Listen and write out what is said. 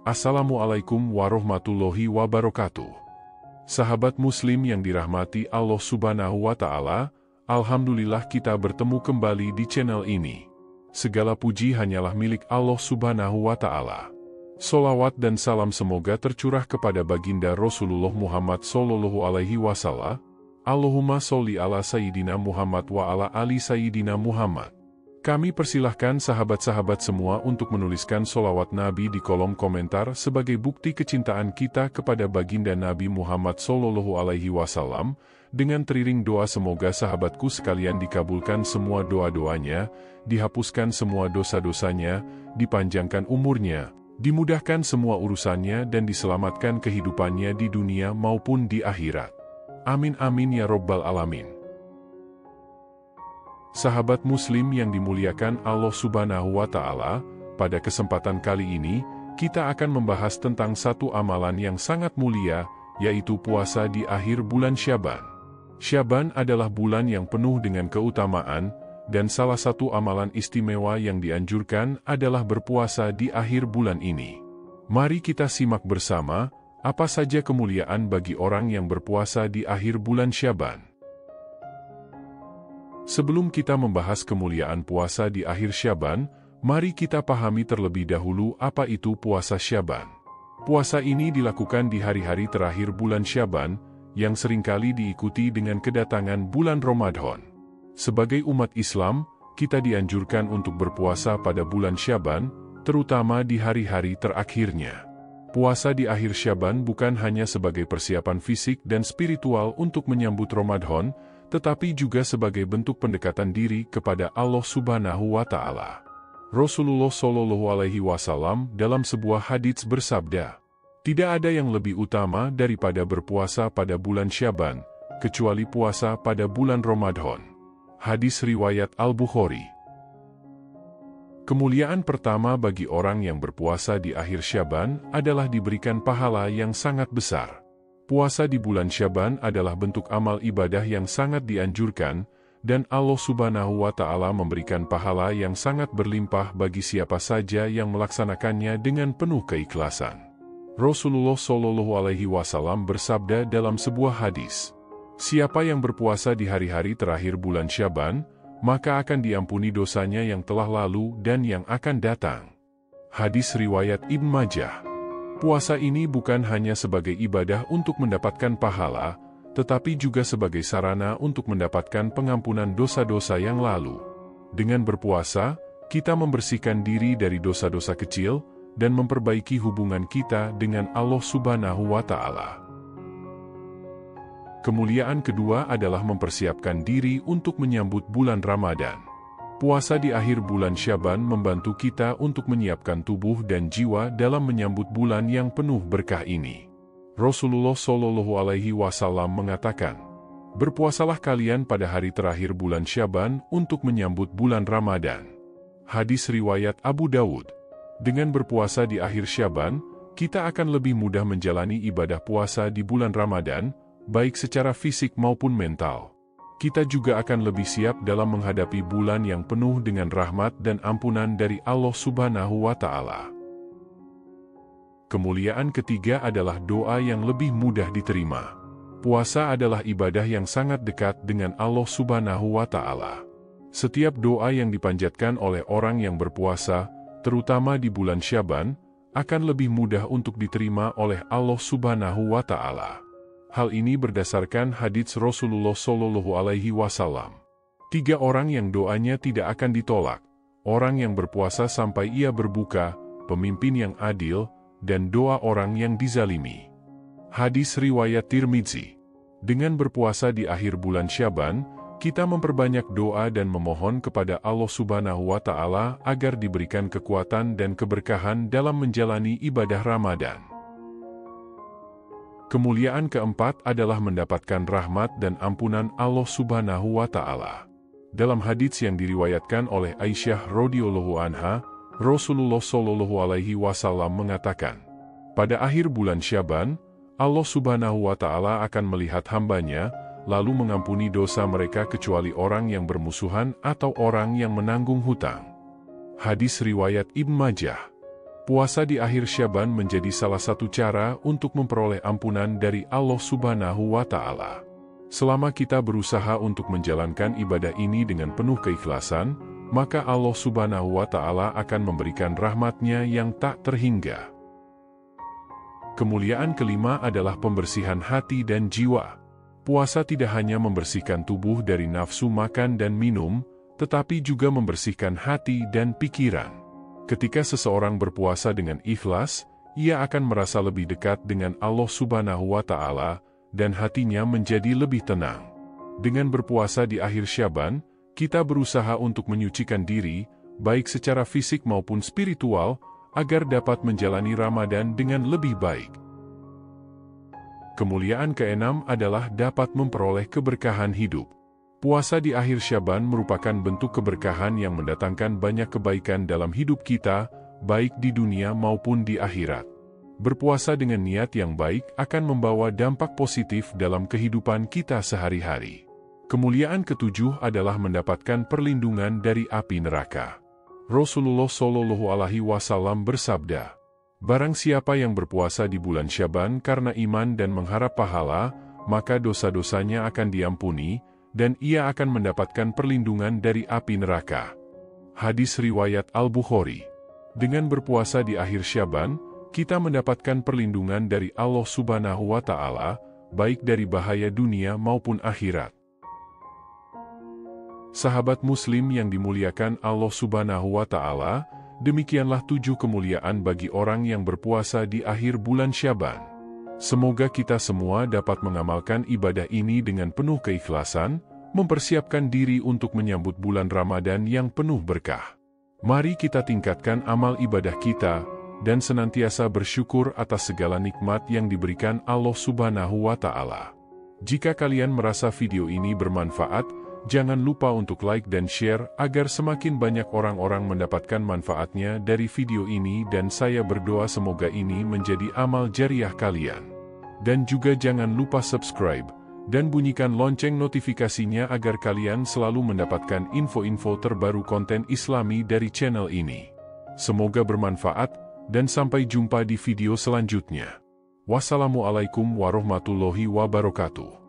Assalamualaikum warahmatullahi wabarakatuh. Sahabat Muslim yang dirahmati Allah Subhanahu wa Ta'ala, alhamdulillah kita bertemu kembali di channel ini. Segala puji hanyalah milik Allah Subhanahu wa Ta'ala. Sholawat dan salam semoga tercurah kepada baginda Rasulullah Muhammad Sallallahu Alaihi Wasallam. Allahumma sholli ala Sayyidina Muhammad wa ala ali Sayyidina Muhammad. Kami persilahkan sahabat-sahabat semua untuk menuliskan sholawat Nabi di kolom komentar sebagai bukti kecintaan kita kepada baginda Nabi Muhammad Sallallahu Alaihi Wasallam. Dengan teriring doa semoga sahabatku sekalian dikabulkan semua doa-doanya, dihapuskan semua dosa-dosanya, dipanjangkan umurnya, dimudahkan semua urusannya dan diselamatkan kehidupannya di dunia maupun di akhirat. Amin amin ya robbal alamin. Sahabat Muslim yang dimuliakan Allah Subhanahu wa Ta'ala, pada kesempatan kali ini, kita akan membahas tentang satu amalan yang sangat mulia, yaitu puasa di akhir bulan Syaban. Syaban adalah bulan yang penuh dengan keutamaan, dan salah satu amalan istimewa yang dianjurkan adalah berpuasa di akhir bulan ini. Mari kita simak bersama, apa saja kemuliaan bagi orang yang berpuasa di akhir bulan Syaban. Sebelum kita membahas kemuliaan puasa di akhir Syaban, mari kita pahami terlebih dahulu apa itu puasa Syaban. Puasa ini dilakukan di hari-hari terakhir bulan Syaban, yang seringkali diikuti dengan kedatangan bulan Ramadan. Sebagai umat Islam, kita dianjurkan untuk berpuasa pada bulan Syaban, terutama di hari-hari terakhirnya. Puasa di akhir Syaban bukan hanya sebagai persiapan fisik dan spiritual untuk menyambut Ramadan, tetapi juga sebagai bentuk pendekatan diri kepada Allah Subhanahu wa Ta'ala. Rasulullah Shallallahu Alaihi Wasallam dalam sebuah hadits bersabda, "Tidak ada yang lebih utama daripada berpuasa pada bulan Syaban, kecuali puasa pada bulan Ramadan." Hadis riwayat Al-Bukhari. Kemuliaan pertama bagi orang yang berpuasa di akhir Syaban adalah diberikan pahala yang sangat besar. Puasa di bulan Syaban adalah bentuk amal ibadah yang sangat dianjurkan, dan Allah Subhanahu wa Ta'ala memberikan pahala yang sangat berlimpah bagi siapa saja yang melaksanakannya dengan penuh keikhlasan. Rasulullah Shallallahu Alaihi Wasallam bersabda dalam sebuah hadis, "Siapa yang berpuasa di hari-hari terakhir bulan Syaban, maka akan diampuni dosanya yang telah lalu dan yang akan datang." Hadis riwayat Ibnu Majah. Puasa ini bukan hanya sebagai ibadah untuk mendapatkan pahala, tetapi juga sebagai sarana untuk mendapatkan pengampunan dosa-dosa yang lalu. Dengan berpuasa, kita membersihkan diri dari dosa-dosa kecil, dan memperbaiki hubungan kita dengan Allah Subhanahu wa Ta'ala. Kemuliaan kedua adalah mempersiapkan diri untuk menyambut bulan Ramadan. Puasa di akhir bulan Syaban membantu kita untuk menyiapkan tubuh dan jiwa dalam menyambut bulan yang penuh berkah ini. Rasulullah Shallallahu Alaihi Wasallam mengatakan, "Berpuasalah kalian pada hari terakhir bulan Syaban untuk menyambut bulan Ramadan." Hadis riwayat Abu Dawud. Dengan berpuasa di akhir Syaban, kita akan lebih mudah menjalani ibadah puasa di bulan Ramadan, baik secara fisik maupun mental. Kita juga akan lebih siap dalam menghadapi bulan yang penuh dengan rahmat dan ampunan dari Allah Subhanahu wa Ta'ala. Kemuliaan ketiga adalah doa yang lebih mudah diterima. Puasa adalah ibadah yang sangat dekat dengan Allah Subhanahu wa Ta'ala. Setiap doa yang dipanjatkan oleh orang yang berpuasa, terutama di bulan Syaban, akan lebih mudah untuk diterima oleh Allah Subhanahu wa Ta'ala. Hal ini berdasarkan hadits Rasulullah Shallallahu Alaihi Wasallam. 3 orang yang doanya tidak akan ditolak: orang yang berpuasa sampai ia berbuka, pemimpin yang adil, dan doa orang yang dizalimi. Hadis riwayat Tirmidzi. Dengan berpuasa di akhir bulan Syaban, kita memperbanyak doa dan memohon kepada Allah Subhanahu wa Ta'ala agar diberikan kekuatan dan keberkahan dalam menjalani ibadah Ramadan. Kemuliaan keempat adalah mendapatkan rahmat dan ampunan Allah Subhanahu wa Ta'ala. Dalam hadits yang diriwayatkan oleh Aisyah radhiyallahu anha, Rasulullah Shallallahu Alaihi Wasallam mengatakan, "Pada akhir bulan Syaban, Allah Subhanahu wa Ta'ala akan melihat hambanya, lalu mengampuni dosa mereka kecuali orang yang bermusuhan atau orang yang menanggung hutang." Hadis riwayat Ibnu Majah. Puasa di akhir Syaban menjadi salah satu cara untuk memperoleh ampunan dari Allah Subhanahu wa Ta'ala. Selama kita berusaha untuk menjalankan ibadah ini dengan penuh keikhlasan, maka Allah Subhanahu wa Ta'ala akan memberikan rahmat-Nya yang tak terhingga. Kemuliaan kelima adalah pembersihan hati dan jiwa. Puasa tidak hanya membersihkan tubuh dari nafsu makan dan minum, tetapi juga membersihkan hati dan pikiran. Ketika seseorang berpuasa dengan ikhlas, ia akan merasa lebih dekat dengan Allah Subhanahu wa Ta'ala, dan hatinya menjadi lebih tenang. Dengan berpuasa di akhir Syaban, kita berusaha untuk menyucikan diri, baik secara fisik maupun spiritual, agar dapat menjalani Ramadan dengan lebih baik. Kemuliaan keenam adalah dapat memperoleh keberkahan hidup. Puasa di akhir Syaban merupakan bentuk keberkahan yang mendatangkan banyak kebaikan dalam hidup kita, baik di dunia maupun di akhirat. Berpuasa dengan niat yang baik akan membawa dampak positif dalam kehidupan kita sehari-hari. Kemuliaan ketujuh adalah mendapatkan perlindungan dari api neraka. Rasulullah Shallallahu Alaihi Wasallam bersabda, "Barang siapa yang berpuasa di bulan Syaban karena iman dan mengharap pahala, maka dosa-dosanya akan diampuni, dan ia akan mendapatkan perlindungan dari api neraka." Hadis riwayat Al-Bukhari. Dengan berpuasa di akhir Syaban, kita mendapatkan perlindungan dari Allah Subhanahu wa Ta'ala, baik dari bahaya dunia maupun akhirat. Sahabat Muslim yang dimuliakan Allah Subhanahu wa Ta'ala, demikianlah 7 kemuliaan bagi orang yang berpuasa di akhir bulan Syaban. Semoga kita semua dapat mengamalkan ibadah ini dengan penuh keikhlasan, mempersiapkan diri untuk menyambut bulan Ramadan yang penuh berkah. Mari kita tingkatkan amal ibadah kita, dan senantiasa bersyukur atas segala nikmat yang diberikan Allah Subhanahu wa Ta'ala. Jika kalian merasa video ini bermanfaat, jangan lupa untuk like dan share agar semakin banyak orang-orang mendapatkan manfaatnya dari video ini, dan saya berdoa semoga ini menjadi amal jariah kalian. Dan juga jangan lupa subscribe dan bunyikan lonceng notifikasinya agar kalian selalu mendapatkan info-info terbaru konten Islami dari channel ini. Semoga bermanfaat dan sampai jumpa di video selanjutnya. Wassalamualaikum warahmatullahi wabarakatuh.